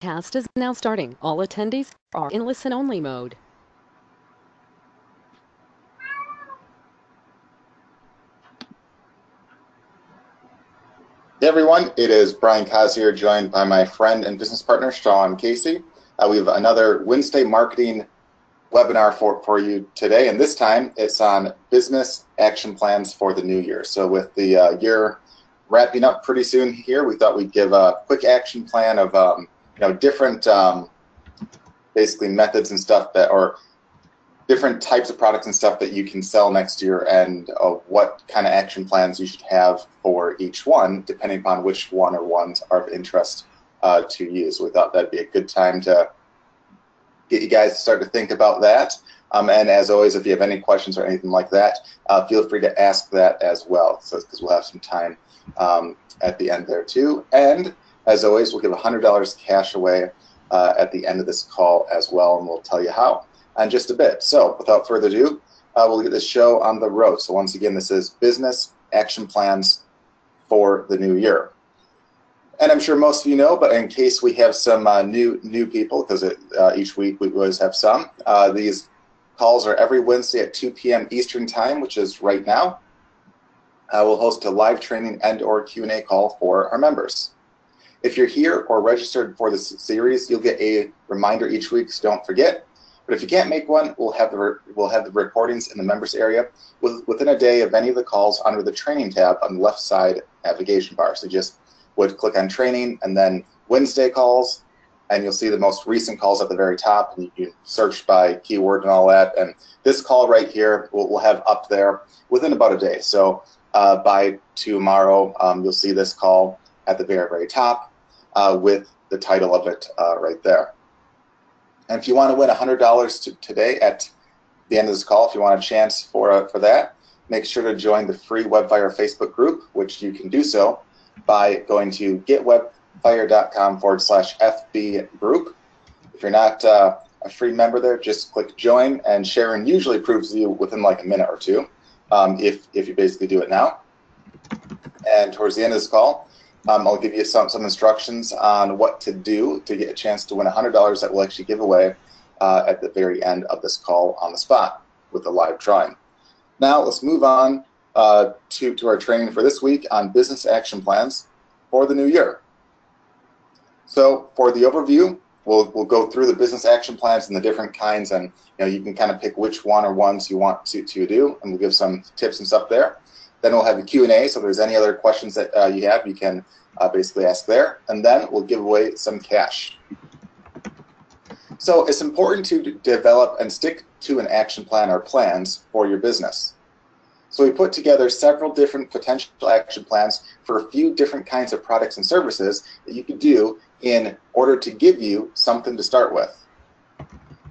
Cast is now starting. All attendees are in listen-only mode. Hey everyone, it is Brian Kaz here, joined by my friend and business partner, Sean Casey. We have another Wednesday marketing webinar for you today, and this time it's on business action plans for the new year. So with the year wrapping up pretty soon here, we thought we'd give a quick action plan of different basically methods and stuff that, or different types of products and stuff that you can sell next year, and what kind of action plans you should have for each one, depending upon which one or ones are of interest to you. So we thought that'd be a good time to get you guys to start to think about that. And as always, if you have any questions or anything like that, feel free to ask that as well, so because we'll have some time at the end there too. And as always, we'll give $100 cash away at the end of this call as well, and we'll tell you how in just a bit. So without further ado, we'll get this show on the road. So once again, this is business action plans for the new year. And I'm sure most of you know, but in case we have some new people, because each week we always have some, these calls are every Wednesday at 2 p.m. Eastern time, which is right now. We'll host a live training and or Q&A call for our members. If you're here or registered for this series, you'll get a reminder each week, so don't forget. But if you can't make one, we'll have the recordings in the members area within a day of any of the calls under the training tab on the left side navigation bar. So just would click on training and then Wednesday calls, and you'll see the most recent calls at the very top, and you can search by keyword and all that. And this call right here we'll have up there within about a day. So by tomorrow, you'll see this call at the very top with the title of it right there. And if you want to win $100 today at the end of this call, if you want a chance for that, make sure to join the free Webfire Facebook group, which you can do so by going to getwebfire.com/FB group. If you're not a free member there, just click join, and Sharon usually approves you within like a minute or two if you basically do it now. And towards the end of this call, I'll give you some instructions on what to do to get a chance to win $100 that we'll actually give away at the very end of this call on the spot with the live drawing. Now let's move on to our training for this week on business action plans for the new year. So for the overview, we'll go through the business action plans and the different kinds, and you can kind of pick which one or ones you want to do, and we'll give some tips and stuff there. Then we'll have a Q&A, so if there's any other questions that you have, you can basically ask there. And then we'll give away some cash. So it's important to develop and stick to an action plan or plans for your business. So we put together several different potential action plans for a few different kinds of products and services that you can do in order to give you something to start with.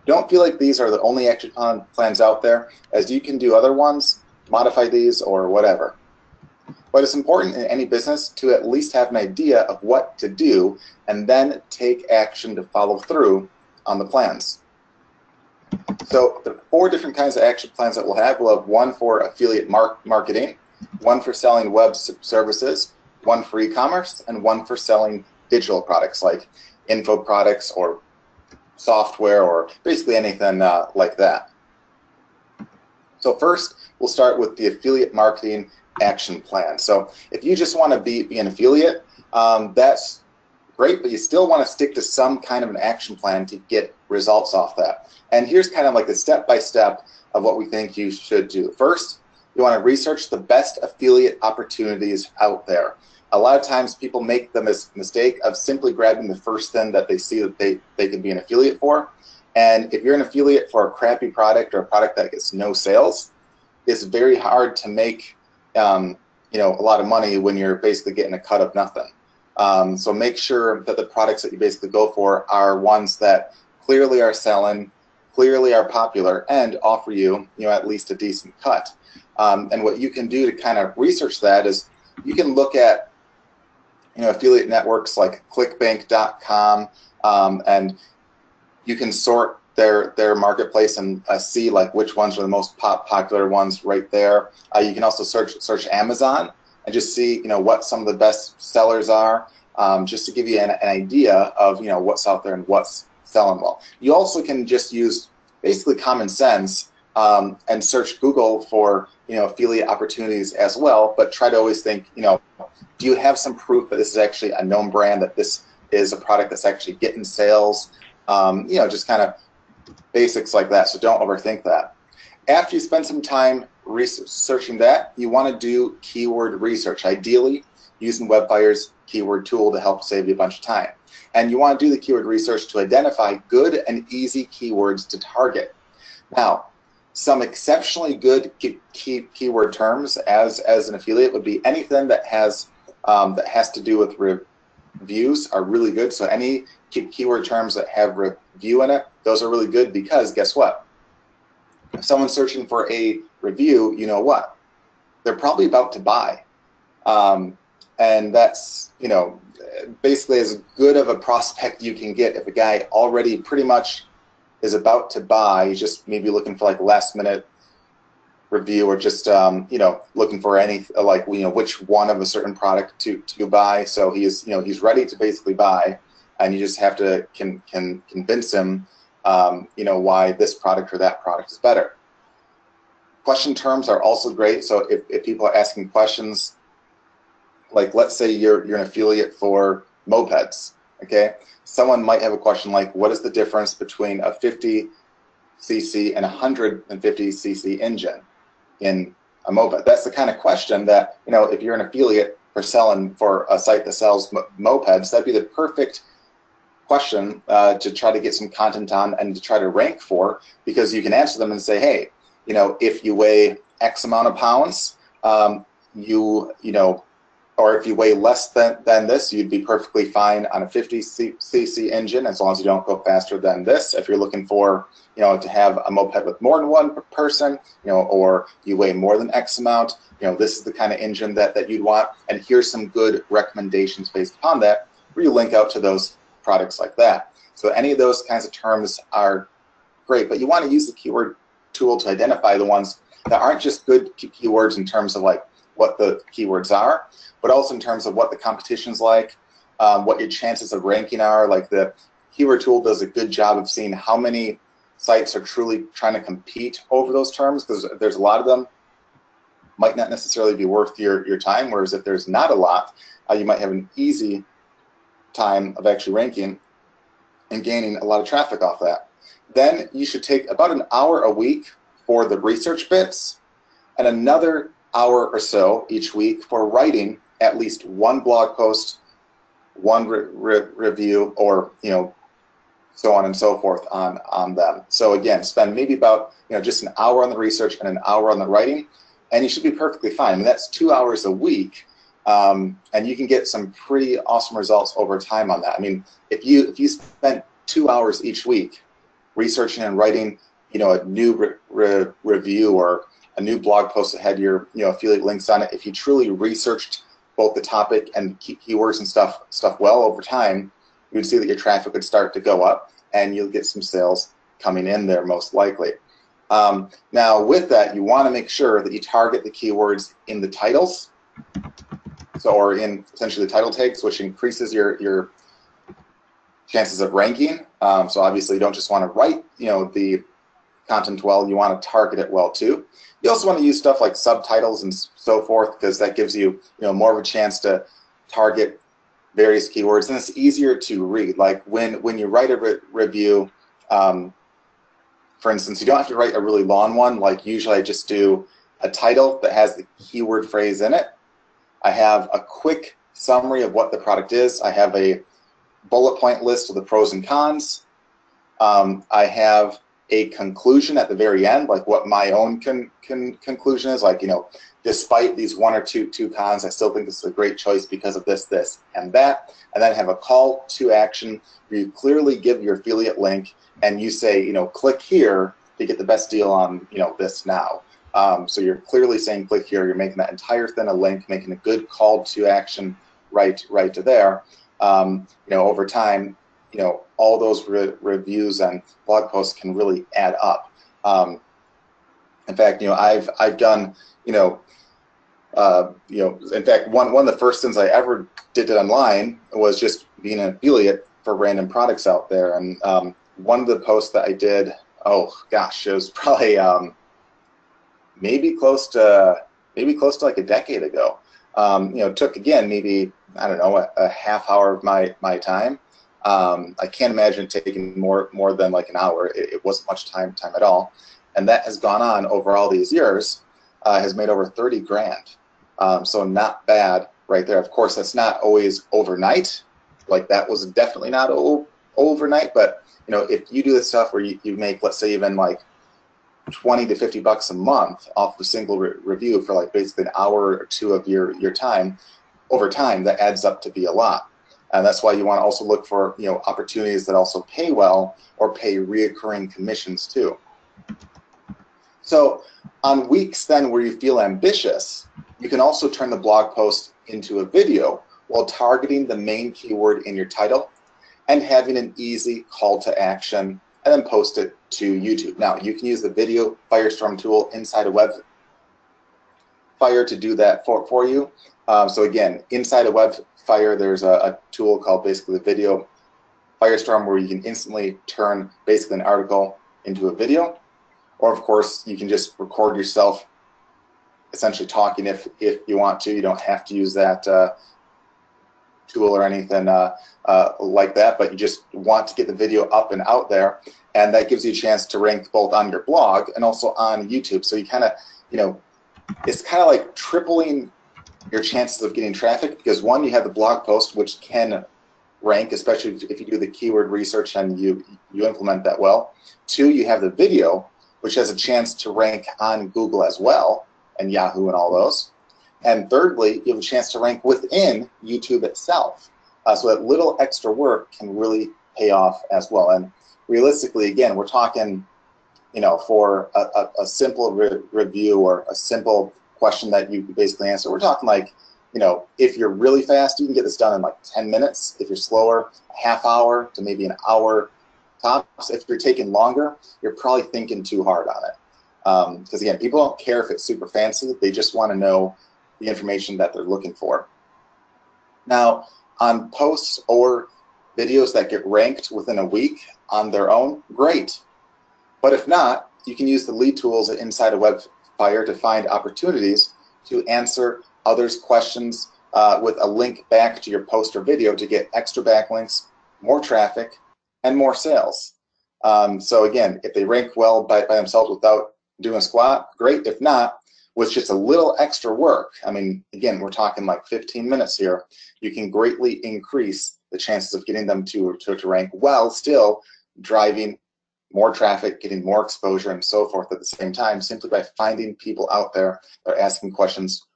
Don't feel like these are the only action plans out there, as you can do other ones, modify these, or whatever. But it's important in any business to at least have an idea of what to do and then take action to follow through on the plans. So the 4 different kinds of action plans that we'll have one for affiliate marketing, one for selling web services, one for e-commerce, and one for selling digital products like info products or software or basically anything like that. So first, we'll start with the affiliate marketing action plan. So if you just want to be an affiliate, that's great, but you still want to stick to some kind of an action plan to get results off that. And here's kind of like the step-by-step of what we think you should do. First, you want to research the best affiliate opportunities out there. A lot of times people make the mistake of simply grabbing the first thing that they see that they can be an affiliate for. And if you're an affiliate for a crappy product or a product that gets no sales, it's very hard to make a lot of money when you're basically getting a cut of nothing. So make sure that the products that you basically go for are ones that clearly are selling, clearly are popular, and offer you, at least a decent cut. And what you can do to kind of research that is you can look at affiliate networks like clickbank.com, and you can sort their marketplace and see like which ones are the most popular ones right there. You can also search Amazon and just see what some of the best sellers are. just to give you an idea of what's out there and what's selling well. You also can just use basically common sense and search Google for affiliate opportunities as well, but try to always think, do you have some proof that this is actually a known brand, that this is a product that's actually getting sales? Just kind of basics like that. So don't overthink that. After you spend some time researching that, you want to do keyword research, ideally using Webfire's keyword tool to help save you a bunch of time. And you want to do the keyword research to identify good and easy keywords to target. Now, some exceptionally good keyword terms as an affiliate would be anything that has to do with reviews are really good. So any keyword terms that have review in it, those are really good, because guess what? If someone's searching for a review, you know what? They're probably about to buy. And that's, basically as good of a prospect you can get. If a guy already pretty much is about to buy, he's just maybe looking for like last minute review, or just, looking for any, which one of a certain product to buy. So he's ready to basically buy, and you just have to can convince him, why this product or that product is better. Question terms are also great. So if people are asking questions, like let's say you're an affiliate for mopeds, okay? Someone might have a question like, what is the difference between a 50cc and a 150cc engine in a moped? That's the kind of question that, if you're an affiliate for selling for a site that sells mopeds, that'd be the perfect question to try to get some content on and to try to rank for, because you can answer them and say, hey, if you weigh X amount of pounds, or if you weigh less than this, you'd be perfectly fine on a 50cc engine, as long as you don't go faster than this. If you're looking for, to have a moped with more than one person, or you weigh more than X amount, this is the kind of engine that you'd want. And here's some good recommendations based upon that, where you link out to those products like that. So any of those kinds of terms are great, but you want to use the keyword tool to identify the ones that aren't just good keywords in terms of like what the keywords are, but also in terms of what the competition's like, what your chances of ranking are. Like the keyword tool does a good job of seeing how many sites are truly trying to compete over those terms, because there's a lot of them might not necessarily be worth your time, whereas if there's not a lot, you might have an easy time of actually ranking and gaining a lot of traffic off that. Then you should take about an hour a week for the research bits, and another hour or so each week for writing at least one blog post, one review, or so on and so forth on them. So again, spend maybe about just an hour on the research and an hour on the writing, and you should be perfectly fine. I mean, that's 2 hours a week, and you can get some pretty awesome results over time on that. I mean, if you spent 2 hours each week researching and writing a new review or a new blog post that had your affiliate links on it, if you truly researched both the topic and keywords and stuff well over time, you would see that your traffic would start to go up, and you'll get some sales coming in there most likely. Now with that, you want to make sure that you target the keywords in the titles, or in essentially the title tags, which increases your chances of ranking. So obviously you don't just want to write the content well, you want to target it well too. You also want to use stuff like subtitles and so forth, because that gives you more of a chance to target various keywords, and it's easier to read. Like when you write a review, for instance, you don't have to write a really long one. Like usually I just do a title that has the keyword phrase in it. I have a quick summary of what the product is. I have a bullet point list of the pros and cons. I have a conclusion at the very end, like what my own conclusion is. Like, despite these one or two cons, I still think this is a great choice because of this, and that. And then have a call to action where you clearly give your affiliate link and you say, click here to get the best deal on, this now. So you're clearly saying click here. You're making that entire thing a link, making a good call to action right to there. Over time, all those reviews and blog posts can really add up. In fact, I've done, In fact, one of the first things I ever did online was just being an affiliate for random products out there. And one of the posts that I did, oh gosh, it was probably maybe close to like a decade ago. It took, again, maybe, I don't know, a half hour of my time. I can't imagine it taking more than like an hour. It wasn't much time at all, and that has gone on over all these years. Has made over 30 grand. So not bad right there. Of course, that's not always overnight. Like, that was definitely not overnight. But if you do this stuff where you make, let's say, even like 20 to 50 bucks a month off of a single review for like basically an hour or two of your time, over time, that adds up to be a lot. And that's why you want to also look for opportunities that also pay well or pay reoccurring commissions too. So on weeks then where you feel ambitious, you can also turn the blog post into a video while targeting the main keyword in your title and having an easy call to action, and then post it to YouTube. Now, you can use the video Firestorm tool inside of Webfire to do that for you. So again, inside of Webfire, there's a tool called basically the video Firestorm, where you can instantly turn basically an article into a video. Or, of course, you can just record yourself essentially talking if you want to. You don't have to use that tool or anything like that, but you just want to get the video up and out there, and that gives you a chance to rank both on your blog and also on YouTube. So you kind of, it's kind of like tripling your chances of getting traffic, because one, you have the blog post, which can rank, especially if you do the keyword research and you implement that well. Two, you have the video, which has a chance to rank on Google as well, and Yahoo and all those. And thirdly, you have a chance to rank within YouTube itself. So that little extra work can really pay off as well. And realistically, again, we're talking, for a simple review or a simple question that you basically answer, we're talking like, if you're really fast, you can get this done in like 10 minutes. If you're slower, a half hour to maybe an hour tops. If you're taking longer, you're probably thinking too hard on it. Because again, people don't care if it's super fancy. They just want to know the information that they're looking for. Now, on posts or videos that get ranked within a week on their own, great. But if not, you can use the lead tools inside of Webfire to find opportunities to answer others' questions with a link back to your post or video to get extra backlinks, more traffic, and more sales. So again, if they rank well by themselves without doing a squat, great. If not, with just a little extra work, I mean, again, we're talking like 15 minutes here, you can greatly increase the chances of getting them to rank while still driving more traffic, getting more exposure, and so forth at the same time, simply by finding people out there that are asking questions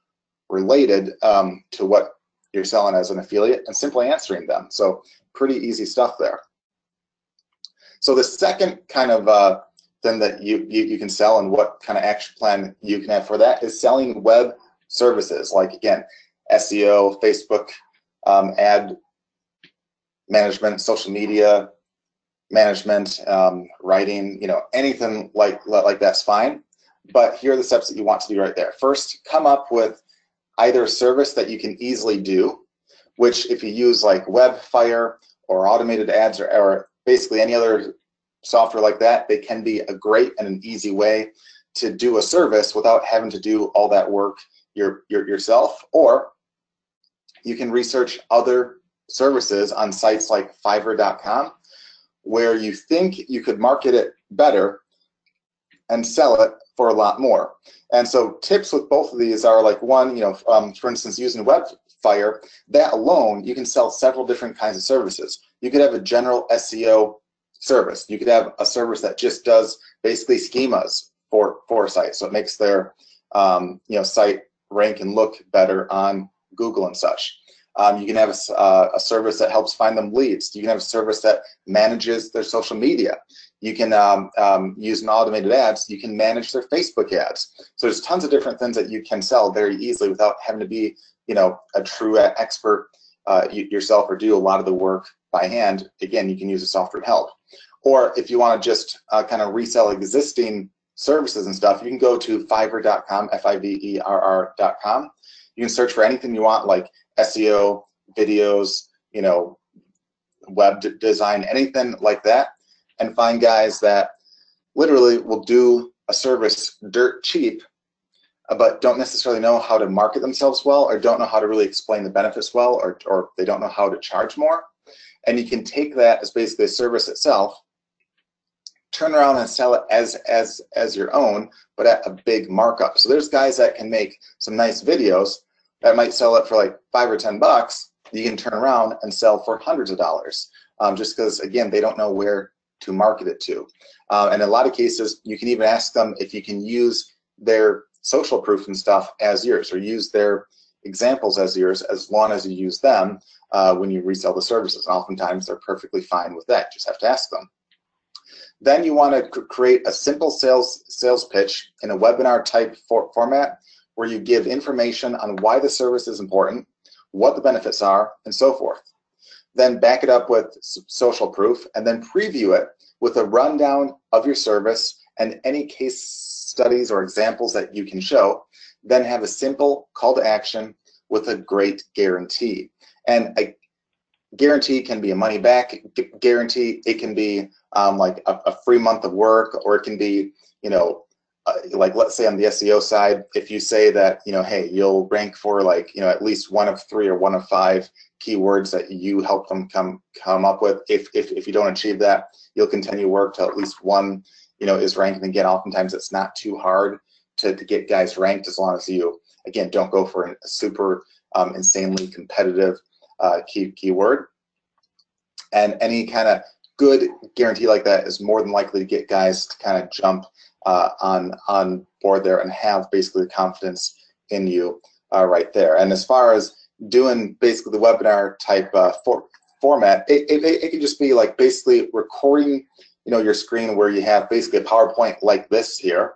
related to what you're selling as an affiliate and simply answering them. So pretty easy stuff there. So the second kind of thing that you can sell and what kind of action plan you can have for that is selling web services, like, again, SEO, Facebook, ad management, social media management, writing, anything like that's fine. But here are the steps that you want to do right there. First, come up with either a service that you can easily do, which if you use like Webfire or automated ads or basically any other software like that, they can be a great and an easy way to do a service without having to do all that work yourself. Or you can research other services on sites like Fiverr.com, where you think you could market it better and sell it for a lot more. And so tips with both of these are like, one, for instance, using Webfire, that alone, you can sell several different kinds of services. You could have a general SEO service. You could have a service that just does basically schemas for sites, so it makes their site rank and look better on Google and such. You can have a service that helps find them leads. You can have a service that manages their social media. You can use an automated ads. You can manage their Facebook ads. So there's tons of different things that you can sell very easily without having to be, a true expert yourself or do a lot of the work by hand. Again, you can use the software to help. Or if you want to just kind of resell existing services and stuff, you can go to fiverr.com, Fiverr.com. You can search for anything you want, like SEO, videos, web design, anything like that, and find guys that literally will do a service dirt cheap, but don't necessarily know how to market themselves well, or don't know how to really explain the benefits well, or they don't know how to charge more. And you can take that as basically a service itself, turn around and sell it as your own, but at a big markup. So there's guys that can make some nice videos that might sell it for like $5 or $10. You can turn around and sell for hundreds of dollars, just because, again, they don't know where to market it to. And in a lot of cases, you can even ask them if you can use their social proof and stuff as yours, or use their examples as yours, as long as you use them when you resell the services. And oftentimes, they're perfectly fine with that. You just have to ask them. Then you want to create a simple sales pitch in a webinar type format, where you give information on why the service is important, what the benefits are, and so forth. Then back it up with social proof, and then preview it with a rundown of your service and any case studies or examples that you can show. Then have a simple call to action with a great guarantee. And a guarantee can be a money back guarantee. It can be like a free month of work, or it can be, like, let's say on the SEO side, if you say that, hey, you'll rank for like, at least 1 of 3 or 1 of 5 keywords that you help them come up with. If you don't achieve that, you'll continue work till at least 1, is ranked. And again, oftentimes it's not too hard to get guys ranked, as long as you, again, don't go for a super insanely competitive keyword. And any kind of good guarantee like that is more than likely to get guys to kind of jump on board there and have basically the confidence in you right there. And as far as doing basically the webinar type format, it can just be like basically recording your screen, where you have basically a PowerPoint like this here,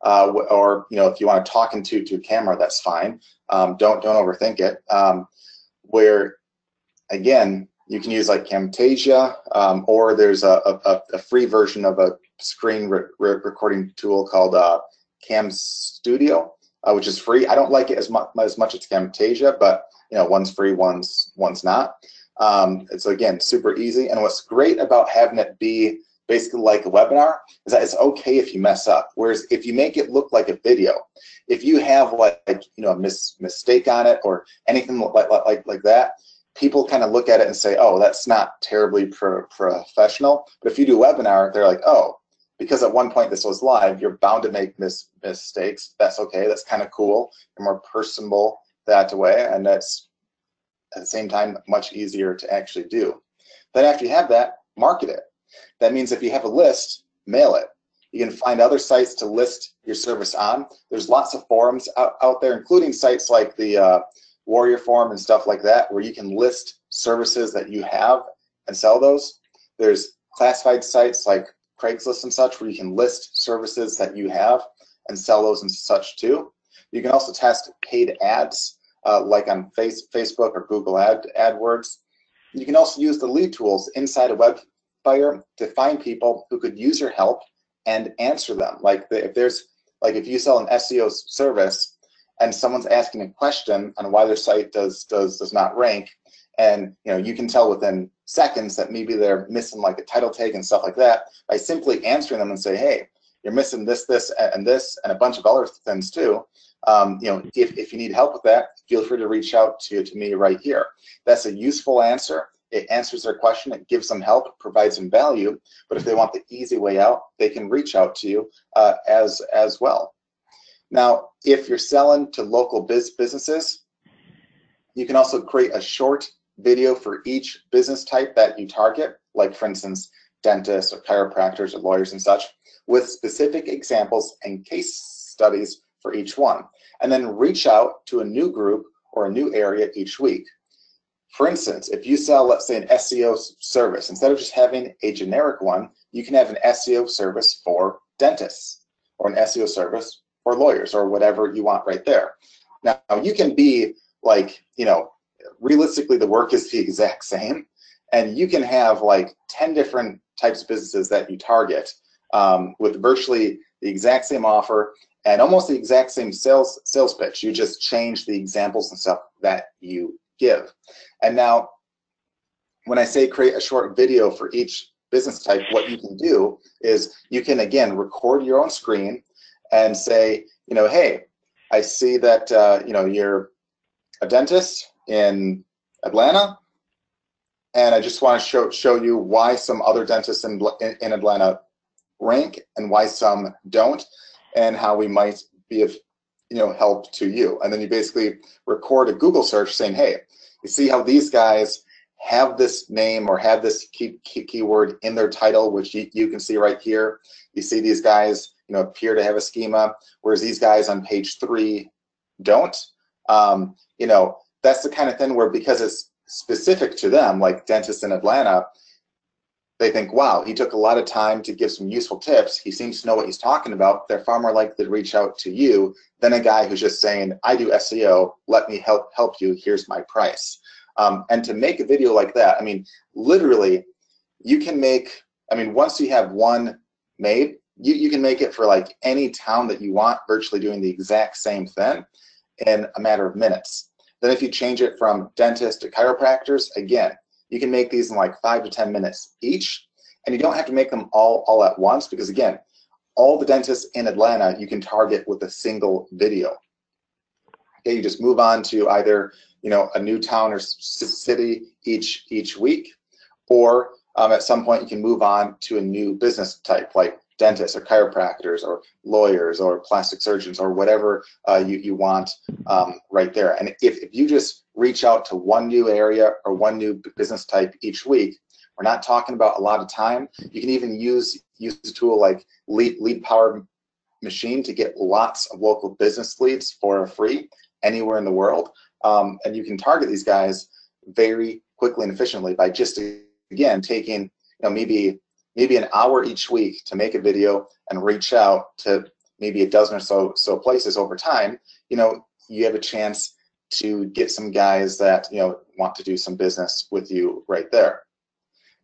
or if you want to talk into a camera, that's fine. Don't overthink it. Where again, you can use like Camtasia, or there's a free version of a screen recording tool called Cam Studio, which is free. I don't like it as much as Camtasia, but one's free, one's not. So again, super easy. And what's great about having it be basically like a webinar is that it's okay if you mess up. Whereas if you make it look like a video, if you have like a mistake on it or anything like that, people kind of look at it and say, oh, that's not terribly professional. But if you do a webinar, they're like, oh, because at one point this was live, you're bound to make mistakes. That's okay. That's kind of cool. You're more personable that way, and that's at the same time much easier to actually do. Then after you have that, market it. That means if you have a list, mail it. You can find other sites to list your service on. There's lots of forums out there, including sites like the Warrior Forum and stuff like that, where you can list services that you have and sell those. There's classified sites like Craigslist and such, where you can list services that you have and sell those and such too. You can also test paid ads, like on Facebook or Google AdWords. You can also use the lead tools inside of Webfire to find people who could use your help and answer them. Like if you sell an SEO service and someone's asking a question on why their site does not rank, and you can tell within seconds that maybe they're missing like a title tag and stuff like that, by simply answering them and say, hey, you're missing this, and this, and a bunch of other things too. If you need help with that, feel free to reach out to me right here. That's a useful answer. It answers their question, it gives them help, provides them value. But if they want the easy way out, they can reach out to you as well. Now, if you're selling to local businesses, you can also create a short video for each business type that you target, like for instance, dentists or chiropractors or lawyers and such, with specific examples and case studies for each one, and then reach out to a new group or a new area each week. For instance, if you sell, let's say, an SEO service, instead of just having a generic one, you can have an SEO service for dentists or an SEO service for lawyers or whatever you want right there. Now, you can be like, realistically, the work is the exact same, and you can have like 10 different types of businesses that you target with virtually the exact same offer and almost the exact same sales pitch. You just change the examples and stuff that you give. And now, when I say create a short video for each business type, what you can do is you can, again, record your own screen and say, hey, I see that you're a dentist in Atlanta, and I just want to show you why some other dentists in Atlanta rank and why some don't, and how we might be of help to you. And then you basically record a Google search saying, hey, you see how these guys have this name or have this keyword in their title, which you can see right here. You see these guys appear to have a schema, whereas these guys on page 3 don't. That's the kind of thing where, because it's specific to them, like dentists in Atlanta, they think, wow, he took a lot of time to give some useful tips. He seems to know what he's talking about. They're far more likely to reach out to you than a guy who's just saying, I do SEO, let me help you, here's my price. And to make a video like that, I mean, literally, you can make, once you have one made, you can make it for like any town that you want, virtually doing the exact same thing in a matter of minutes. Then if you change it from dentists to chiropractors, again, you can make these in like 5 to 10 minutes each, and you don't have to make them all at once, because again, all the dentists in Atlanta you can target with a single video. Okay, you just move on to either a new town or city each week, or at some point you can move on to a new business type like dentists or chiropractors or lawyers or plastic surgeons or whatever you want right there. And if you just reach out to one new area or one new business type each week, we're not talking about a lot of time. You can even use a tool like Lead Power Machine to get lots of local business leads for free anywhere in the world. And you can target these guys very quickly and efficiently by just, again, taking maybe an hour each week to make a video and reach out to maybe a dozen or so places over time. You have a chance to get some guys that want to do some business with you right there.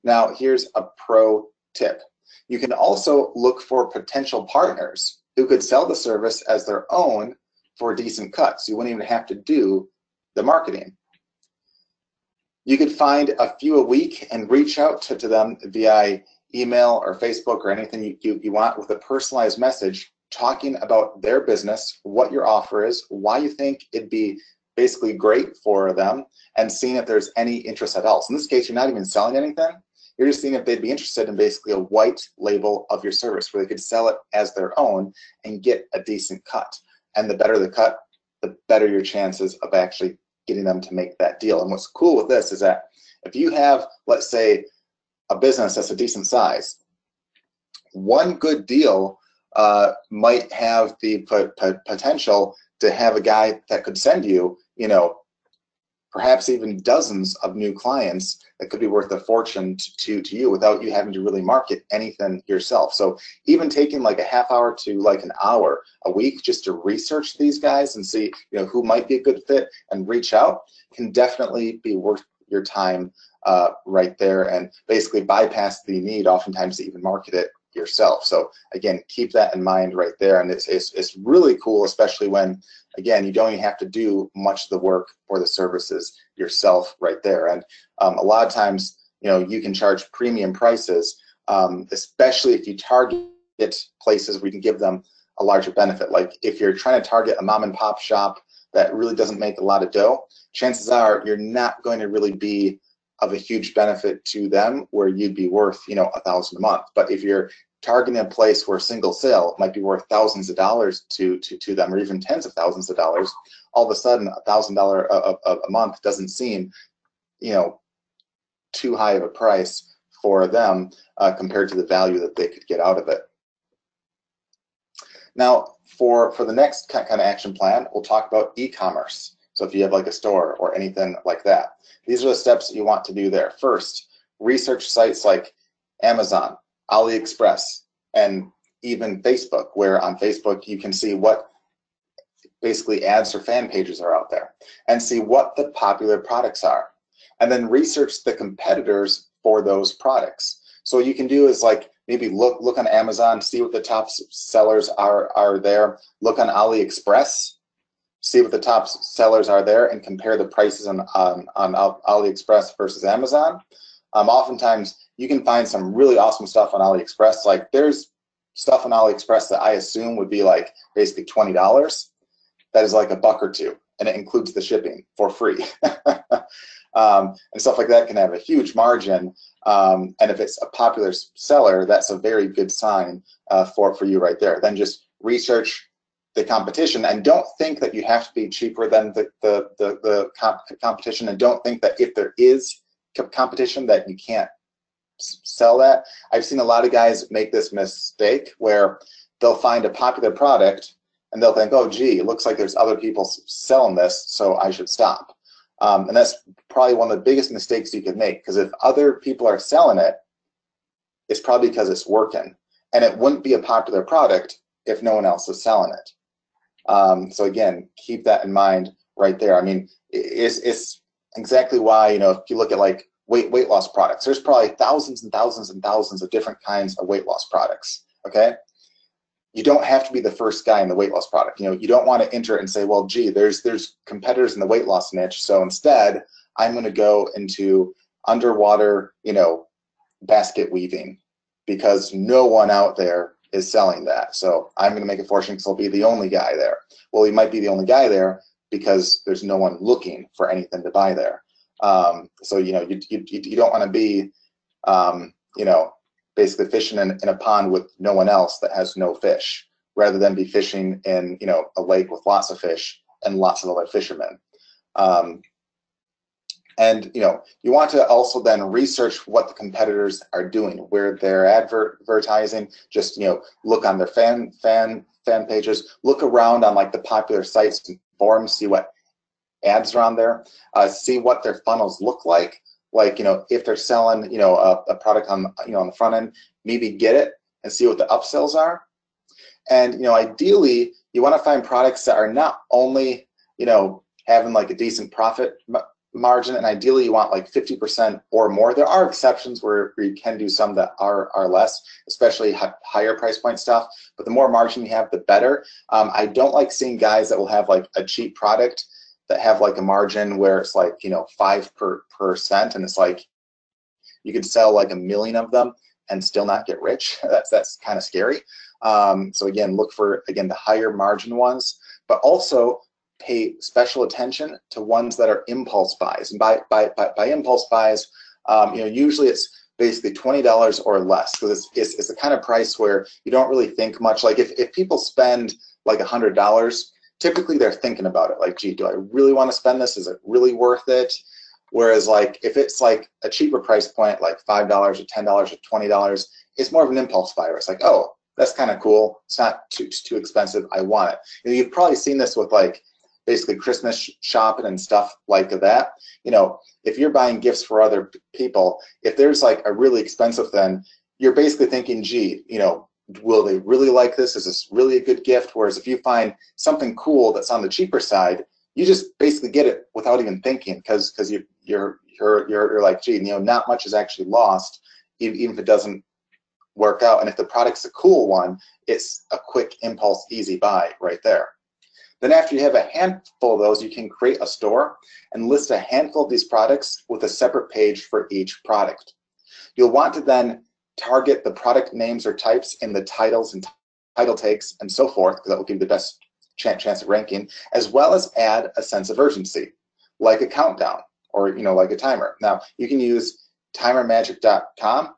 Now, here's a pro tip. You can also look for potential partners who could sell the service as their own for decent cuts. You wouldn't even have to do the marketing. You could find a few a week and reach out to them via email or Facebook or anything you want with a personalized message talking about their business, what your offer is, why you think it'd be basically great for them, and seeing if there's any interest at all. So in this case, you're not even selling anything. You're just seeing if they'd be interested in basically a white label of your service where they could sell it as their own and get a decent cut. And the better the cut, the better your chances of actually getting them to make that deal. And what's cool with this is that if you have, let's say, a business that's a decent size, one good deal might have the potential to have a guy that could send you, perhaps even dozens of new clients that could be worth a fortune to you without you having to really market anything yourself. So even taking like a half hour to like an hour a week just to research these guys and see who might be a good fit and reach out can definitely be worth your time right there, and basically bypass the need oftentimes to even market it yourself. So again, keep that in mind right there, and it's really cool, especially when, again, you don't even have to do much of the work or the services yourself right there. And a lot of times, you can charge premium prices, especially if you target places where you can give them a larger benefit. Like if you're trying to target a mom and pop shop that really doesn't make a lot of dough, chances are you're not going to really be of a huge benefit to them where you'd be worth $1,000 a month. But if you're targeting a place where a single sale might be worth thousands of dollars to them, or even tens of thousands of dollars, all of a sudden $1,000 a month doesn't seem too high of a price for them compared to the value that they could get out of it. Now, for the next kind of action plan, we'll talk about e-commerce. So if you have like a store or anything like that, these are the steps that you want to do there. First, research sites like Amazon, AliExpress, and even Facebook, where on Facebook you can see what basically ads or fan pages are out there and see what the popular products are. And then research the competitors for those products. So what you can do is like maybe look on Amazon, see what the top sellers are there. Look on AliExpress, see what the top sellers are there, and compare the prices on AliExpress versus Amazon. Oftentimes, you can find some really awesome stuff on AliExpress. Like there's stuff on AliExpress that I assume would be like basically $20. That is like $1 or $2, and it includes the shipping for free. And stuff like that can have a huge margin. And if it's a popular seller, that's a very good sign for you right there. Then just research the competition, and don't think that you have to be cheaper than the competition, and don't think that if there is competition that you can't sell that. I've seen a lot of guys make this mistake where they'll find a popular product and they'll think, oh gee, it looks like there's other people selling this, so I should stop. And that's probably one of the biggest mistakes you could make, because if other people are selling it, it's probably because it's working, and it wouldn't be a popular product if no one else is selling it. So again, keep that in mind right there. I mean, it's exactly why, you know, if you look at like weight loss products, there's probably thousands and thousands and thousands of different kinds of weight loss products. Okay, you don't have to be the first guy in the weight loss product. You know, you don't want to enter and say, well, gee, there's competitors in the weight loss niche, so instead I'm going to go into underwater, you know, basket weaving because no one out there is selling that. So I'm going to make a fortune because I'll be the only guy there. Well, you might be the only guy there because there's no one looking for anything to buy there. So, you know, you don't want to be, you know, basically fishing in a pond with no one else that has no fish, rather than be fishing in, you know, a lake with lots of fish and lots of other fishermen. And, you know, you want to also then research what the competitors are doing, where they're advertising. Just, you know, look on their fan pages, look around on like the popular sites and forums, see what ads are on there, see what their funnels look like. Like, you know, if they're selling, you know, a product on, you know, on the front end, maybe get it and see what the upsells are. And, you know, ideally, you want to find products that are not only, you know, having like a decent profit margin, and ideally you want like 50% or more. There are exceptions where you can do some that are less, especially higher price point stuff, but the more margin you have, the better. I don't like seeing guys that will have like a cheap product that have like a margin where it's like, you know, 5%, and it's like you could sell like 1 million of them and still not get rich. That's kind of scary. So again, look for, again, the higher margin ones, but also pay special attention to ones that are impulse buys. And by impulse buys, you know, usually it's basically $20 or less. So it's the kind of price where you don't really think much. Like if people spend like $100, typically they're thinking about it. Like, gee, do I really want to spend this? Is it really worth it? Whereas like if it's like a cheaper price point, like $5 or $10 or $20, it's more of an impulse buy. Where it's like, oh, that's kind of cool. It's not too expensive. I want it. You know, you've probably seen this with like basically Christmas shopping and stuff like that. You know, if you're buying gifts for other people, if there's like a really expensive thing, you're basically thinking, gee, you know, will they really like this? Is this really a good gift? Whereas if you find something cool that's on the cheaper side, you just basically get it without even thinking, because you're like, gee, you know, not much is actually lost, even if it doesn't work out. And if the product's a cool one, it's a quick impulse, easy buy right there. Then after you have a handful of those, you can create a store and list a handful of these products with a separate page for each product. You'll want to then target the product names or types in the titles and title tags and so forth, because that will give you the best chance of ranking, as well as add a sense of urgency, like a countdown or, you know, like a timer. Now, you can use timermagic.com.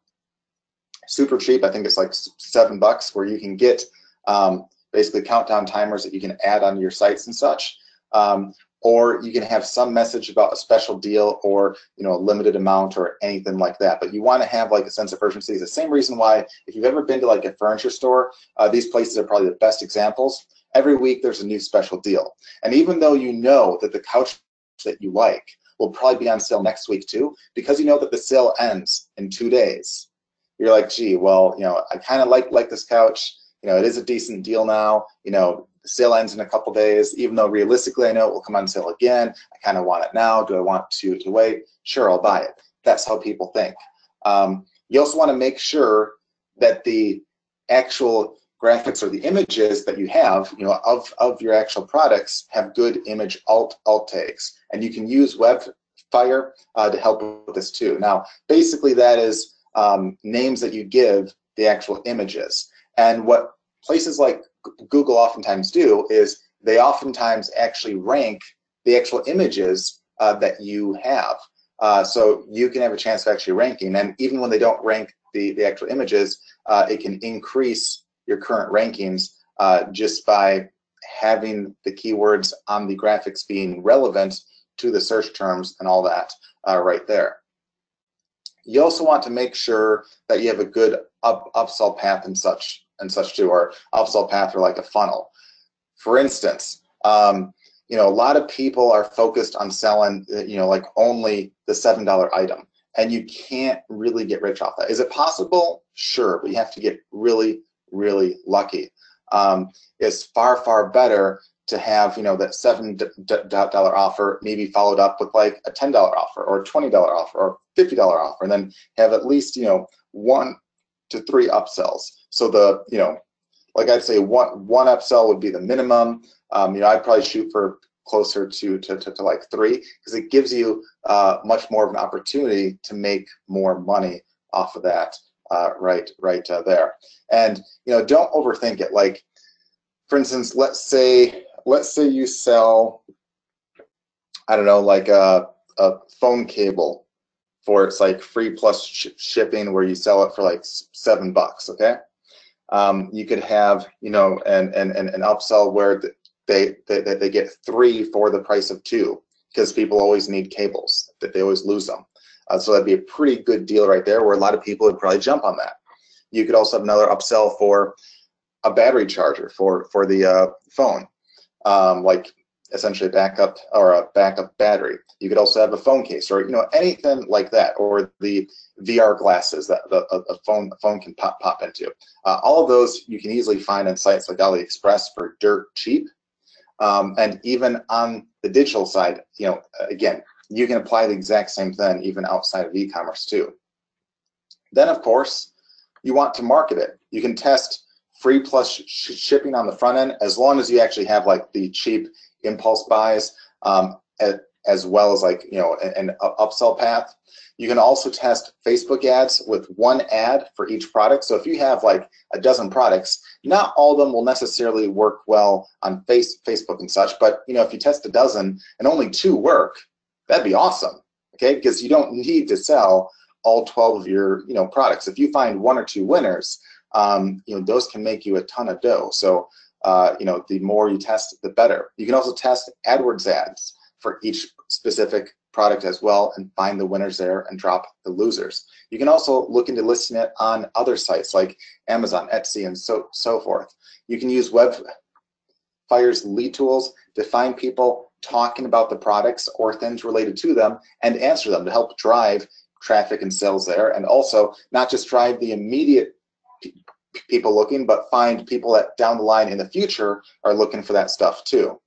Super cheap. I think it's like $7, where you can get basically countdown timers that you can add on your sites and such. Or you can have some message about a special deal or, you know, a limited amount or anything like that. But you want to have like a sense of urgency. It's the same reason why, if you've ever been to like a furniture store, these places are probably the best examples. Every week there's a new special deal. And even though you know that the couch that you like will probably be on sale next week too, because you know that the sale ends in 2 days, you're like, gee, well, you know, I kind of like this couch. You know, it is a decent deal now. You know, the sale ends in a couple days, even though realistically I know it will come on sale again. I kind of want it now. Do I want to wait? Sure, I'll buy it. That's how people think. You also want to make sure that the actual graphics or the images that you have, of your actual products have good image alt tags, and you can use Webfire to help with this too. Now, basically, that is names that you give the actual images, and what places like Google oftentimes do is they oftentimes actually rank the actual images that you have. So you can have a chance of actually ranking, and even when they don't rank the actual images, it can increase your current rankings just by having the keywords on the graphics being relevant to the search terms and all that right there. You also want to make sure that you have a good upsell path and such too, or upsell path or like a funnel. For instance, a lot of people are focused on selling, like only the $7 item, and you can't really get rich off that. Is it possible? Sure, but you have to get really, really lucky. It's far better to have, that $7 offer maybe followed up with like a $10 offer or $20 offer or $50 offer, and then have at least, 1 to 3 upsells. So like I'd say one upsell would be the minimum. I'd probably shoot for closer to like 3, because it gives you much more of an opportunity to make more money off of that right there. And don't overthink it. Like, for instance, let's say you sell, I don't know, like a phone cable for, it's like free plus shipping, where you sell it for like $7. Okay. You could have, an upsell where they get 3 for the price of 2, because people always need cables, that they always lose them. So that'd be a pretty good deal right there, where a lot of people would probably jump on that. You could also have another upsell for a battery charger for the phone, like essentially a backup battery. You could also have a phone case, or anything like that, or the VR glasses that a phone can pop into. All of those you can easily find on sites like AliExpress for dirt cheap. And even on the digital side, again, you can apply the exact same thing even outside of e-commerce too. Then, of course, you want to market it. You can test free plus shipping on the front end, as long as you actually have like the cheap impulse buys, as well as like an upsell path. You can also test Facebook ads with 1 ad for each product. So if you have like a dozen products, not all of them will necessarily work well on Facebook and such, but if you test a dozen and only 2 work, that'd be awesome. Okay, because you don't need to sell all 12 of your products. If you find 1 or 2 winners, those can make you a ton of dough. So the more you test, the better. You can also test AdWords ads for each specific product as well, and find the winners there and drop the losers. You can also look into listing it on other sites like Amazon, Etsy, and so forth. You can use Webfire's lead tools to find people talking about the products or things related to them and answer them, to help drive traffic and sales there, and also not just drive the immediate people looking, but find people that down the line in the future are looking for that stuff too.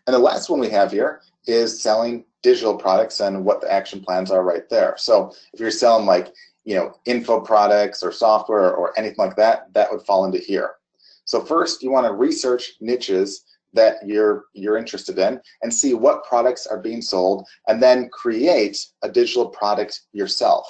And the last one we have here is selling digital products and what the action plans are right there. So if you're selling like, info products or software or anything like that, that would fall into here. So first, you want to research niches that you're interested in and see what products are being sold, and then create a digital product yourself.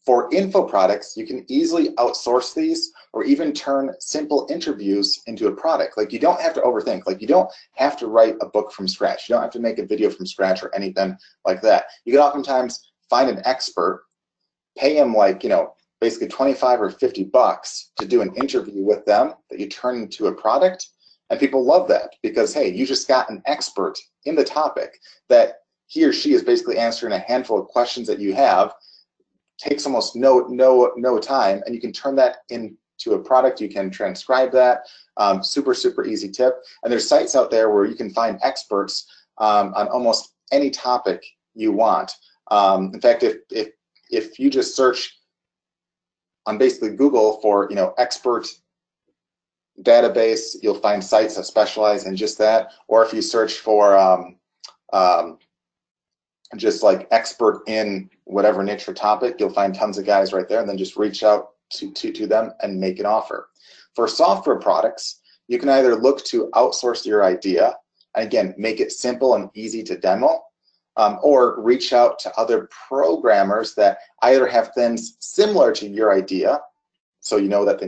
For info products, you can easily outsource these, or even turn simple interviews into a product. Like, you don't have to overthink. Like, you don't have to write a book from scratch. You don't have to make a video from scratch or anything like that. You can oftentimes find an expert, pay him like, basically 25 or 50 bucks to do an interview with them that you turn into a product. And people love that, because, hey, you just got an expert in the topic that he or she is basically answering a handful of questions that you have. Takes almost no time, and you can turn that into a product. You can transcribe that. Super easy tip. And there's sites out there where you can find experts on almost any topic you want. In fact, if you just search on basically Google for expert database, you'll find sites that specialize in just that. Or if you search for just like expert in whatever niche or topic, you'll find tons of guys right there, and then just reach out to them and make an offer. For software products, you can either look to outsource your idea, and again, make it simple and easy to demo, or reach out to other programmers that either have things similar to your idea, so you know that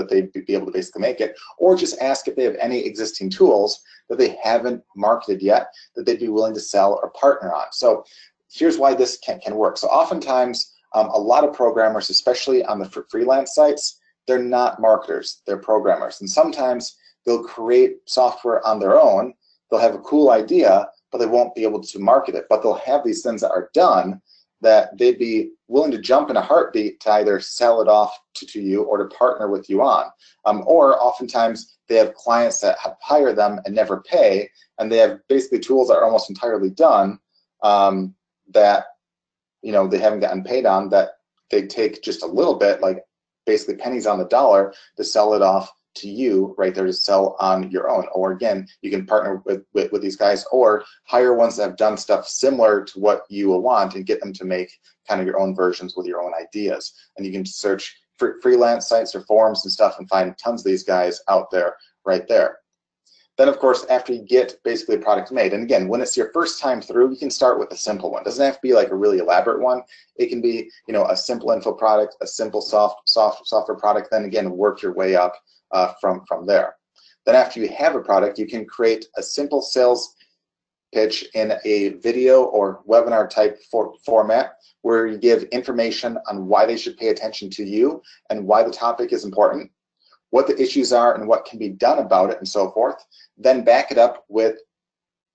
they'd be able to basically make it, or just ask if they have any existing tools that they haven't marketed yet that they'd be willing to sell or partner on. So here's why this can work. So oftentimes, a lot of programmers, especially on the freelance sites, they're not marketers, they're programmers. And sometimes they'll create software on their own, they'll have a cool idea, but they won't be able to market it. But they'll have these things that are done that they'd be willing to jump in a heartbeat to either sell it off to you or to partner with you on. Or oftentimes they have clients that hire them and never pay, and they have basically tools that are almost entirely done that they haven't gotten paid on, that they take just a little bit, like basically pennies on the dollar, to sell it off to you right there to sell on your own. Or again, you can partner with these guys or hire ones that have done stuff similar to what you will want and get them to make kind of your own versions with your own ideas. And you can search for freelance sites or forums and stuff and find tons of these guys out there right there. Then, of course, after you get basically a product made, and again, when it's your first time through, you can start with a simple one. It doesn't have to be like a really elaborate one. It can be, a simple info product, a simple software product. Then again, work your way up from there. Then after you have a product, you can create a simple sales pitch in a video or webinar type format where you give information on why they should pay attention to you and why the topic is important, what the issues are and what can be done about it, and so forth. Then back it up with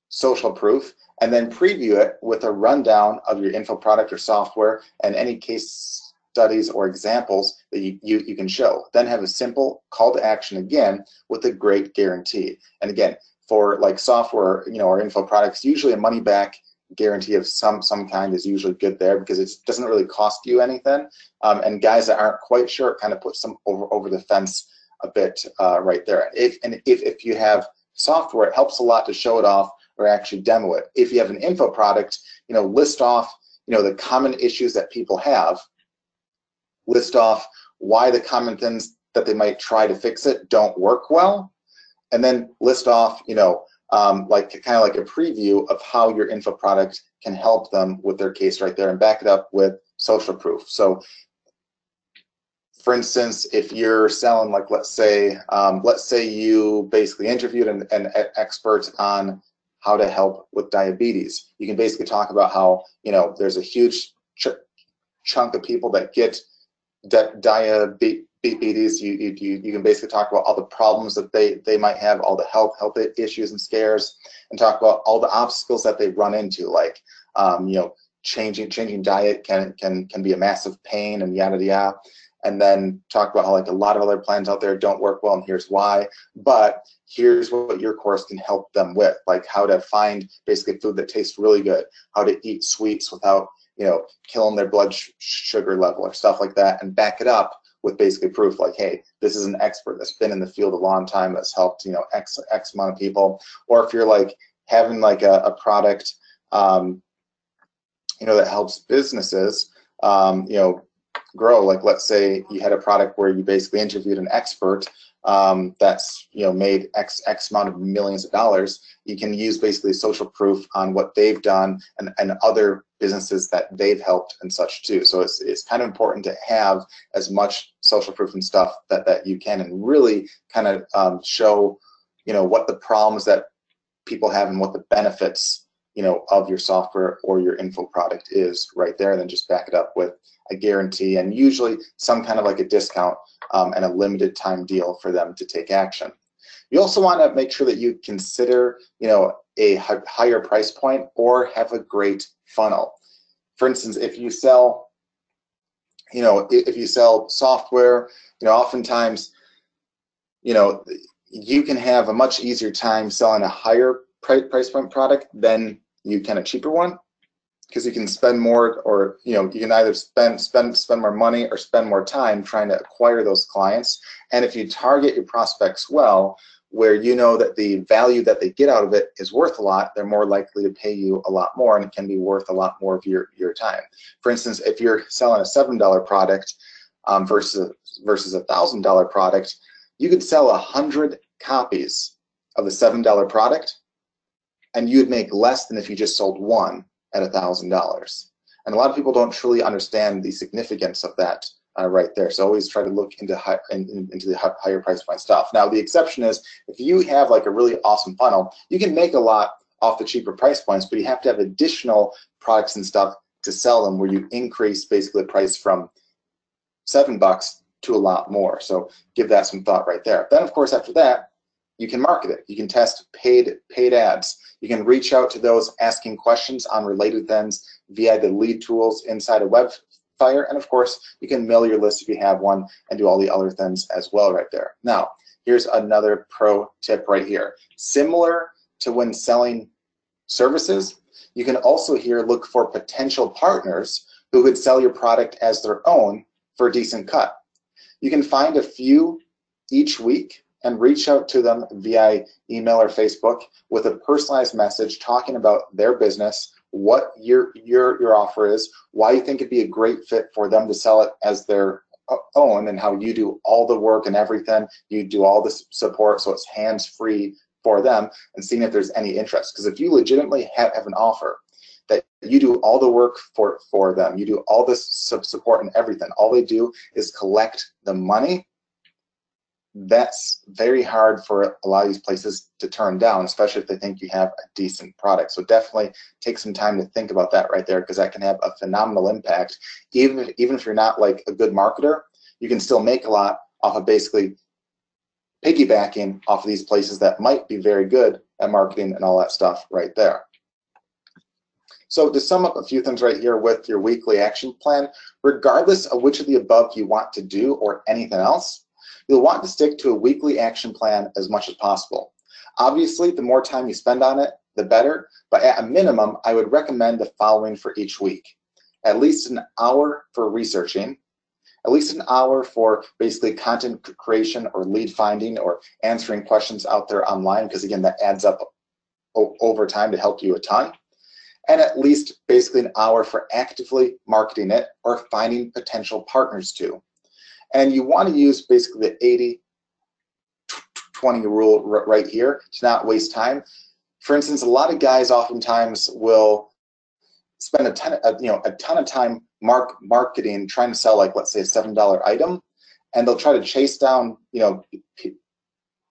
social proof, and then preview it with a rundown of your info product or software and any case studies or examples that you can show. Then have a simple call to action again with a great guarantee. And again, for like software, or info products, usually a money back guarantee of some kind is usually good there, because it doesn't really cost you anything. And guys that aren't quite sure, it kind of puts them over the fence a bit right there. If you have software, it helps a lot to show it off or actually demo it. If you have an info product, list off the common issues that people have, list off why the common things that they might try to fix it don't work well, and then list off like kind of like a preview of how your info product can help them with their case right there, and back it up with social proof. So for instance, if you're selling, like let's say you basically interviewed an expert on how to help with diabetes, you can basically talk about how there's a huge chunk of people that get diabetes. You can basically talk about all the problems that they might have, all the health issues and scares, and talk about all the obstacles that they run into, like changing diet can be a massive pain, and yada yada. And then talk about how like a lot of other plans out there don't work well, and here's why. But here's what your course can help them with, like how to find basically food that tastes really good, how to eat sweets without killing their blood sugar level or stuff like that, and back it up with basically proof, like, hey, this is an expert that's been in the field a long time, that's helped X amount of people. Or if you're like having like a product that helps businesses grow, like let's say you had a product where you basically interviewed an expert that's made X amount of millions of dollars, you can use basically social proof on what they've done and other businesses that they've helped and such too. So it's kind of important to have as much social proof and stuff that you can, and really kind of show what the problems that people have and what the benefits of your software or your info product is right there, and then just back it up with a guarantee, and usually some kind of like a discount and a limited time deal for them to take action. You also want to make sure that you consider a higher price point or have a great funnel. For instance, if you sell software, oftentimes you can have a much easier time selling a higher price point product than you can a cheaper one, because you can spend more, or you can either spend more money or spend more time trying to acquire those clients. And if you target your prospects well where you know that the value that they get out of it is worth a lot, they're more likely to pay you a lot more, and it can be worth a lot more of your time. For instance, if you're selling a $7 product versus a $1,000 product, you could sell 100 copies of the $7 product, and you'd make less than if you just sold one at $1,000. And a lot of people don't truly understand the significance of that right there. So always try to look into the higher price point stuff. Now the exception is if you have like a really awesome funnel, you can make a lot off the cheaper price points, but you have to have additional products and stuff to sell them, where you increase basically the price from $7 to a lot more. So give that some thought right there. Then of course after that, you can market it. You can test paid ads. You can reach out to those asking questions on related things via the lead tools inside of Webfire. And of course, you can mail your list if you have one and do all the other things as well right there. Now, here's another pro tip right here. Similar to when selling services, you can also here look for potential partners who could sell your product as their own for a decent cut. You can find a few each week and reach out to them via email or Facebook with a personalized message talking about their business, what your offer is, why you think it'd be a great fit for them to sell it as their own, and how you do all the work and everything. You do all the support, so it's hands-free for them, and seeing if there's any interest. Because if you legitimately have an offer that you do all the work for them, you do all the support and everything, all they do is collect the money, that's very hard for a lot of these places to turn down, especially if they think you have a decent product. So definitely take some time to think about that right there, because that can have a phenomenal impact. Even if you're not like a good marketer, you can still make a lot off of basically piggybacking off of these places that might be very good at marketing and all that stuff right there. So to sum up a few things right here with your weekly action plan, regardless of which of the above you want to do or anything else, you'll want to stick to a weekly action plan as much as possible. Obviously, the more time you spend on it, the better, but at a minimum, I would recommend the following for each week. At least an hour for researching, at least an hour for basically content creation or lead finding or answering questions out there online, because again, that adds up over time to help you a ton. And at least basically an hour for actively marketing it or finding potential partners too. And you want to use basically the 80-20 rule right here to not waste time. For instance, a lot of guys oftentimes will spend a ton of time marketing, trying to sell, like, let's say a $7 item, and they'll try to chase down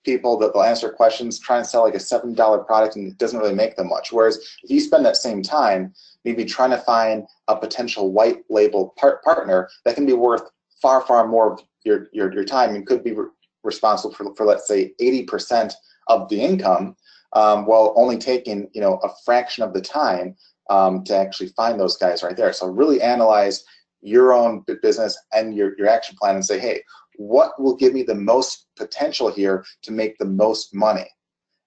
people that they'll answer questions, try and sell like a $7 product, and it doesn't really make them much. Whereas if you spend that same time maybe trying to find a potential white label partner that can be worth far more of your time and could be responsible for let's say 80% of the income, while only taking a fraction of the time to actually find those guys right there. So really analyze your own business and your action plan and say, hey, what will give me the most potential here to make the most money?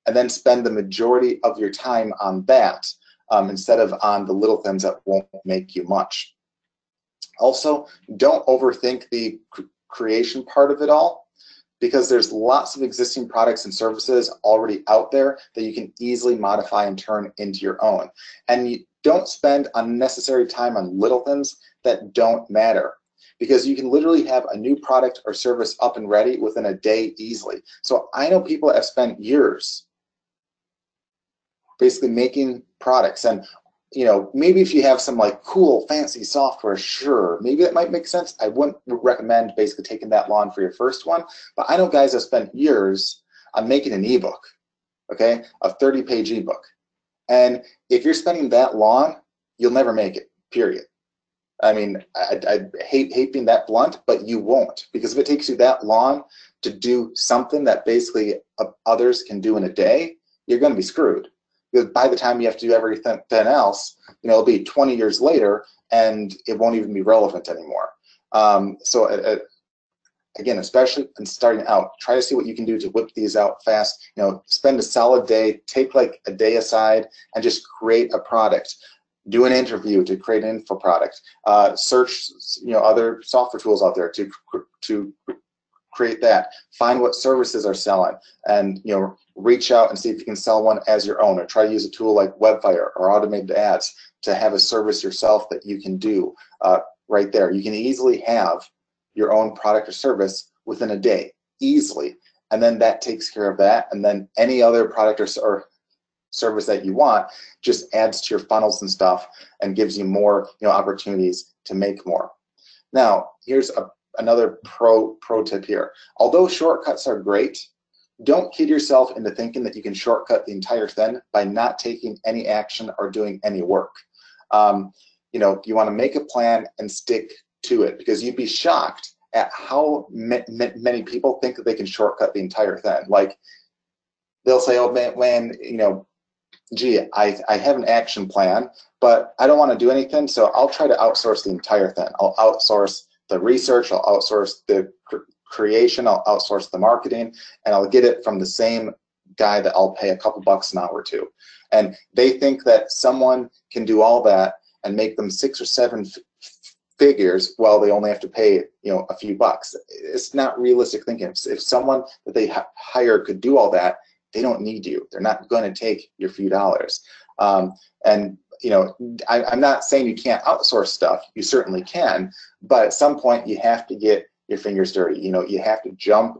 And then spend the majority of your time on that instead of on the little things that won't make you much. Also, don't overthink the creation part of it all, because there's lots of existing products and services already out there that you can easily modify and turn into your own. And you don't spend unnecessary time on little things that don't matter, because you can literally have a new product or service up and ready within a day easily. So I know people that have spent years basically making products, and maybe if you have some like cool fancy software, sure, maybe that might make sense. I wouldn't recommend basically taking that long for your first one, but I know guys that spent years on making an ebook, okay, a 30-page ebook. And if you're spending that long, you'll never make it, period. I mean, I hate being that blunt, but you won't, because if it takes you that long to do something that basically others can do in a day, you're going to be screwed. Because by the time you have to do everything else, it'll be 20 years later, and it won't even be relevant anymore. Again, especially in starting out, try to see what you can do to whip these out fast. Spend a solid day, take like a day aside, and just create a product. Do an interview to create an info product. Search, other software tools out there to create that. Find what services are selling, and reach out and see if you can sell one as your own, or try to use a tool like Webfire or automated ads to have a service yourself that you can do right there. You can easily have your own product or service within a day, easily, and then that takes care of that, and then any other product or service that you want just adds to your funnels and stuff and gives you more opportunities to make more. Now, here's another pro tip here. Although shortcuts are great, don't kid yourself into thinking that you can shortcut the entire thing by not taking any action or doing any work. You want to make a plan and stick to it, because you'd be shocked at how many people think that they can shortcut the entire thing. Like, they'll say, oh man, gee, I have an action plan, but I don't want to do anything, so I'll try to outsource the entire thing. I'll outsource the research, I'll outsource the creation, I'll outsource the marketing, and I'll get it from the same guy that I'll pay a couple bucks an hour to. And they think that someone can do all that and make them 6 or 7 figures while they only have to pay a few bucks. It's not realistic thinking. If someone that they hire could do all that, they don't need you. They're not going to take your few dollars. I'm not saying you can't outsource stuff. You certainly can, but at some point you have to get your fingers dirty. You have to jump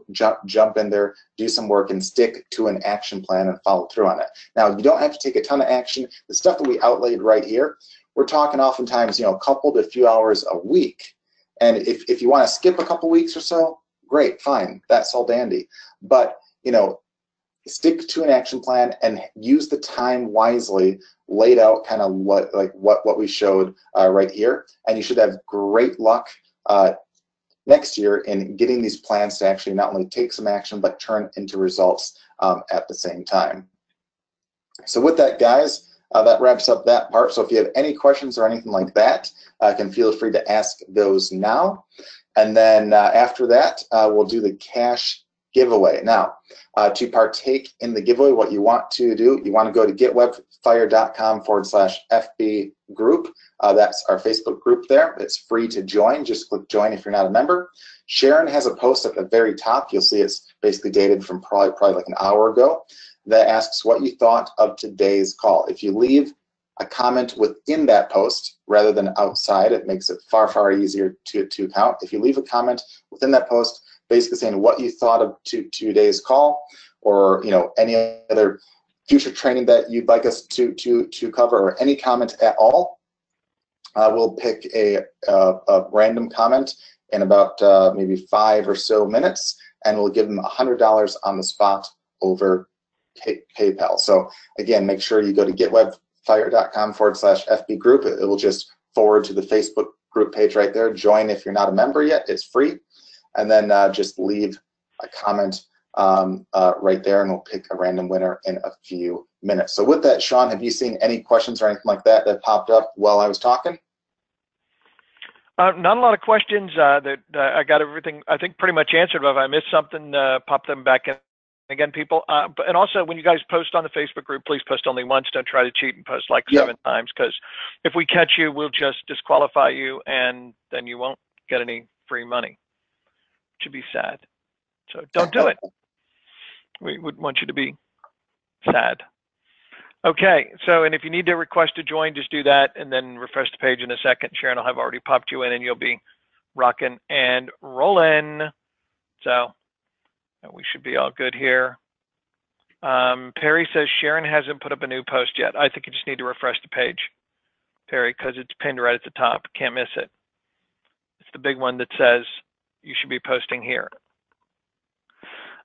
in there, do some work, and stick to an action plan and follow through on it. Now, you don't have to take a ton of action. The stuff that we outlaid right here, we're talking oftentimes, a couple to a few hours a week. And if you want to skip a couple weeks or so, great, fine, that's all dandy. But stick to an action plan and use the time wisely, laid out kind of what we showed right here, and you should have great luck next year in getting these plans to actually not only take some action but turn into results at the same time. So with that, guys, that wraps up that part. So if you have any questions or anything like that, can feel free to ask those now, and then after that we'll do the cash giveaway. Now, to partake in the giveaway, what you want to do, you want to go to getwebfire.com/FB group. That's our Facebook group there. It's free to join. Just click join if you're not a member. Sharon has a post at the very top. You'll see it's basically dated from probably like an hour ago, that asks what you thought of today's call. If you leave a comment within that post rather than outside, it makes it far easier to count. If you leave a comment within that post, basically saying what you thought of today's call, or any other future training that you'd like us to cover, or any comment at all, we'll pick a random comment in about maybe 5 or so minutes, and we'll give them $100 on the spot over PayPal. So again, make sure you go to getwebfire.com/FB group. It will just forward to the Facebook group page right there. Join if you're not a member yet. It's free. And then just leave a comment right there, and we'll pick a random winner in a few minutes. So with that, Sean, have you seen any questions or anything like that popped up while I was talking? Not a lot of questions. I got everything, I think, pretty much answered. But if I missed something, pop them back in again, people. And also, when you guys post on the Facebook group, please post only once. Don't try to cheat and post like 7 times, because if we catch you, we'll just disqualify you, and then you won't get any free money. Should be sad. So don't do it. We would want you to be sad. Okay, so, and if you need to request to join, just do that and then refresh the page in a second. Sharon will have already popped you in, and you'll be rocking and rolling. So we should be all good here. Perry says Sharon hasn't put up a new post yet. I think you just need to refresh the page, Perry, because it's pinned right at the top. Can't miss it. It's the big one that says you should be posting here.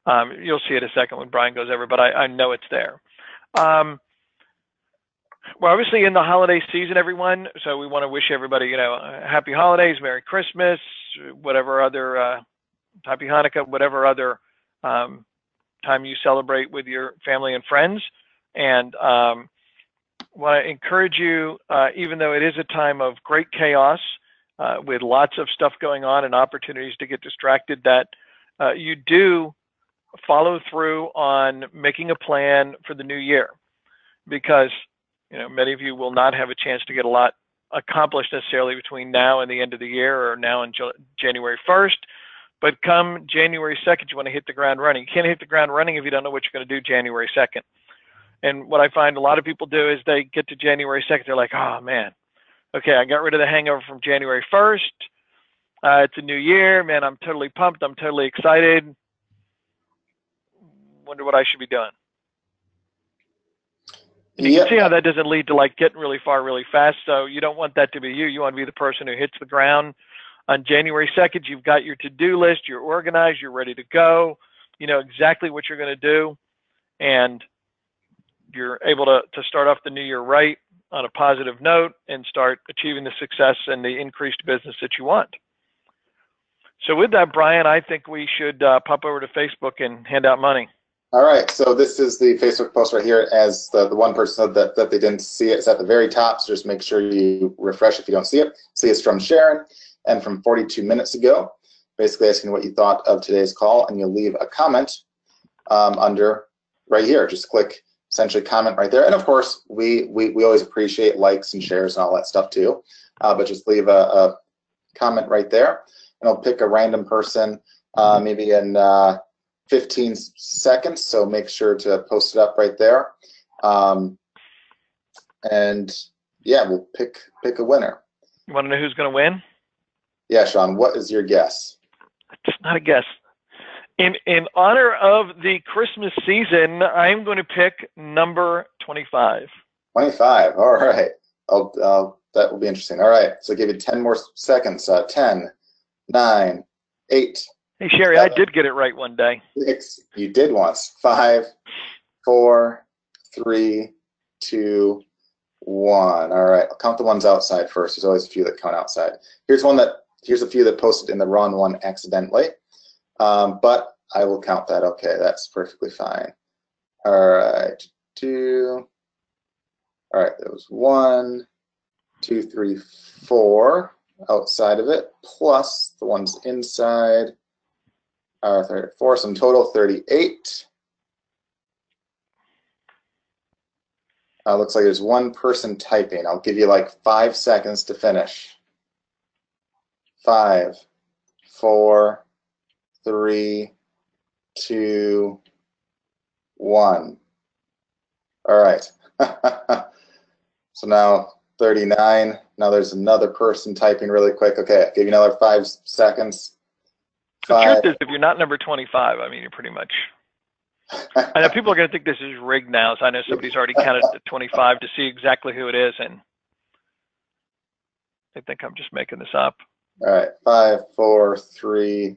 You'll see it a second when Brian goes over, but I know it's there. We're obviously in the holiday season, everyone, so we want to wish everybody, happy holidays, Merry Christmas, whatever other, Happy Hanukkah, whatever other time you celebrate with your family and friends. And want to encourage you, even though it is a time of great chaos, with lots of stuff going on and opportunities to get distracted, that you do follow through on making a plan for the new year, because many of you will not have a chance to get a lot accomplished necessarily between now and the end of the year, or now and January 1st. But come January 2nd, you want to hit the ground running. You can't hit the ground running if you don't know what you're going to do January 2nd. And what I find a lot of people do is they get to January 2nd, they're like, oh man, okay, I got rid of the hangover from January 1st. It's a new year, man, I'm totally pumped, I'm totally excited. Wonder what I should be doing. And you can see how that doesn't lead to like getting really far really fast. So you don't want that to be you. You want to be the person who hits the ground on January 2nd. You've got your to-do list, you're organized, you're ready to go. You know exactly what you're going to do. And you're able to start off the new year right on a positive note and start achieving the success and the increased business that you want. So with that, Brian, I think we should pop over to Facebook and hand out money. All right, so this is the Facebook post right here. As the one person said that they didn't see it. It's at the very top, so just make sure you refresh if you don't see it. See, it's from Sharon and from 42 minutes ago, basically asking what you thought of today's call, and you'll leave a comment under right here. Just click essentially comment right there. And of course, we always appreciate likes and shares and all that stuff too, but just leave a comment right there, and I'll pick a random person maybe in 15 seconds, so make sure to post it up right there. And yeah, we'll pick a winner. You want to know who's going to win? Yeah, Sean, what is your guess? It's not a guess. In honor of the Christmas season, I'm going to pick number 25. 25, all right. That will be interesting. All right, so give you 10 more seconds. 10, 9, 8. Hey, Sherry, 7, I did get it right one day. 6, you did once. 5, 4, 3, 2, 1. All right, I'll count the ones outside first. There's always a few that count outside. Here's a few that posted in the wrong one accidentally, but I will count that. Okay, that's perfectly fine. All right, 2. All right, there was 1, 2, 3, 4 outside of it, plus the ones inside. 34, so in total 38. Looks like there's one person typing. I'll give you like 5 seconds to finish. 5, 4, 3, 2, 1. All right. So now 39. Now there's another person typing really quick. Okay, I'll give you another 5 seconds. The truth is, if you're not number 25, I mean, you're pretty much. I know people are going to think this is rigged now, so I know somebody's already counted to 25 to see exactly who it is, and they think I'm just making this up. All right, 5, 4, 3,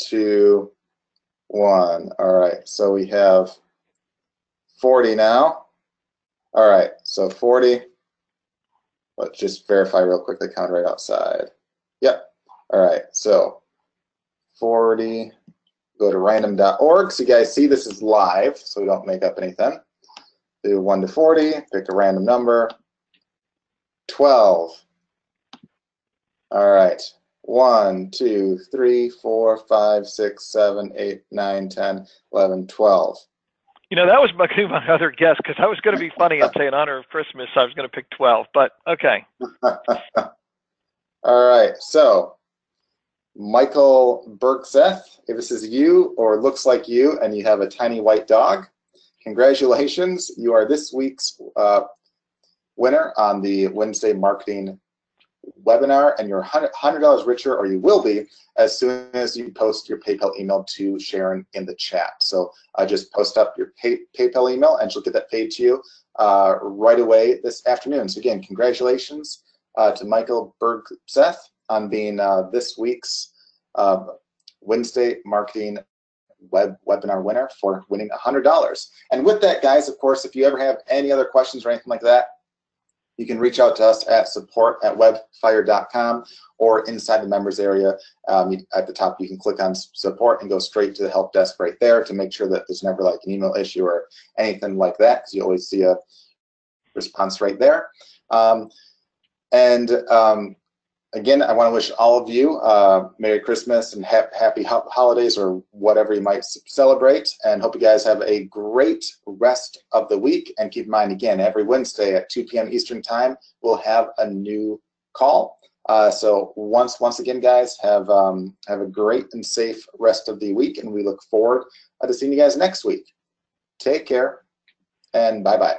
2, 1. All right, so we have 40 now. All right, so 40. Let's just verify real quick the count right outside. Yep. All right, so 40. Go to random.org. So you guys see this is live, so we don't make up anything. Do 1 to 40. Pick a random number. 12. All right. 1, 2, 3, 4, 5, 6, 7, 8, 9, 10, 11, 12. You know, that was my other guess, because I was going to be funny and say in honor of Christmas, I was going to pick 12, but okay. All right, so Michael Bergseth, if this is you or looks like you and you have a tiny white dog, congratulations. You are this week's winner on the Wednesday marketing webinar, and you're $100 richer, or you will be, as soon as you post your PayPal email to Sharon in the chat. So just post up your PayPal email and she'll get that paid to you right away this afternoon. So again, congratulations to Michael Bergseth on being this week's Wednesday marketing webinar winner for winning $100. And with that, guys, of course, if you ever have any other questions or anything like that, you can reach out to us at support@webfire.com, or inside the members area at the top, you can click on support and go straight to the help desk right there to make sure that there's never like an email issue or anything like that, because you always see a response right there. Again, I want to wish all of you Merry Christmas and happy holidays, or whatever you might celebrate, and hope you guys have a great rest of the week. And keep in mind, again, every Wednesday at 2 p.m. Eastern Time, we'll have a new call. So once again, guys, have a great and safe rest of the week, and we look forward to seeing you guys next week. Take care, and bye-bye.